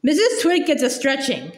Mrs. Twit gets a stretching.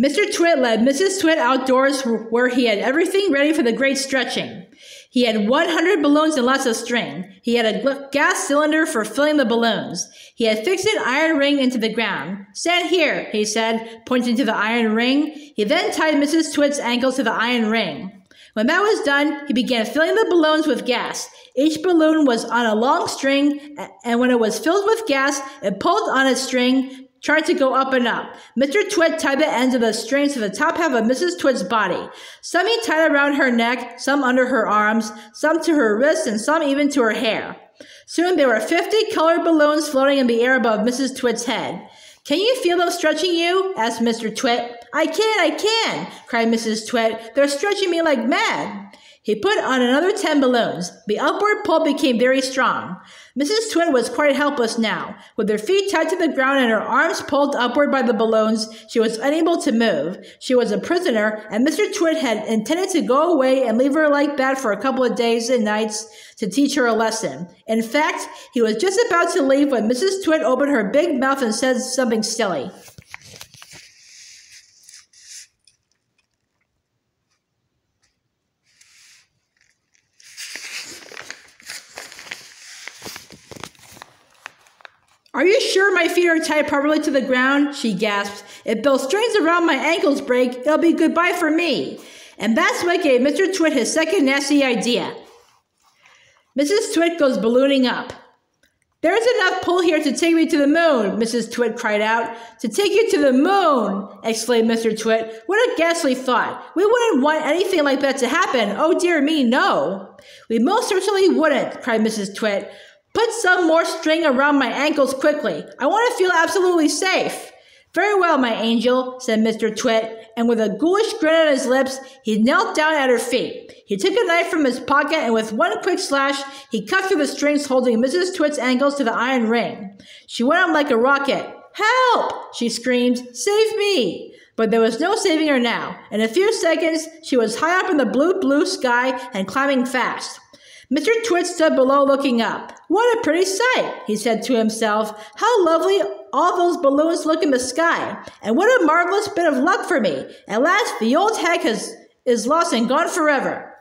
Mr. Twit led Mrs. Twit outdoors where he had everything ready for the great stretching. He had 100 balloons and lots of string. He had a gas cylinder for filling the balloons. He had fixed an iron ring into the ground. "Stand here," he said, pointing to the iron ring. He then tied Mrs. Twit's ankles to the iron ring. When that was done, he began filling the balloons with gas. Each balloon was on a long string, and when it was filled with gas, it pulled on its string, trying to go up and up. Mr. Twit tied the ends of the strings to the top half of Mrs. Twit's body. Some he tied around her neck, some under her arms, some to her wrists, and some even to her hair. Soon there were 50 colored balloons floating in the air above Mrs. Twit's head. "Can you feel them stretching you?" asked Mr. Twit. I can, cried Mrs. Twit. "They're stretching me like mad." He put on another 10 balloons. The upward pull became very strong. Mrs. Twit was quite helpless now. With her feet tied to the ground and her arms pulled upward by the balloons, she was unable to move. She was a prisoner, and Mr. Twit had intended to go away and leave her like that for a couple of days and nights to teach her a lesson. In fact, he was just about to leave when Mrs. Twit opened her big mouth and said something silly. "Are you sure my feet are tied properly to the ground?" she gasped. "If those strings around my ankles break, it'll be goodbye for me." And that's what gave Mr. Twit his second nasty idea. Mrs. Twit goes ballooning up. "There's enough pull here to take me to the moon," Mrs. Twit cried out. "To take you to the moon!" exclaimed Mr. Twit. "What a ghastly thought! We wouldn't want anything like that to happen. Oh dear me, no!" "We most certainly wouldn't," cried Mrs. Twit. "Put some more string around my ankles quickly. I want to feel absolutely safe." "Very well, my angel," said Mr. Twit, and with a ghoulish grin on his lips, he knelt down at her feet. He took a knife from his pocket, and with one quick slash, he cut through the strings holding Mrs. Twit's ankles to the iron ring. She went up like a rocket. "Help!" she screamed. "Save me!" But there was no saving her now. In a few seconds, she was high up in the blue sky and climbing fast. Mr. Twit stood below looking up. "What a pretty sight," he said to himself. "How lovely all those balloons look in the sky. And what a marvelous bit of luck for me. At last, the old hag is lost and gone forever."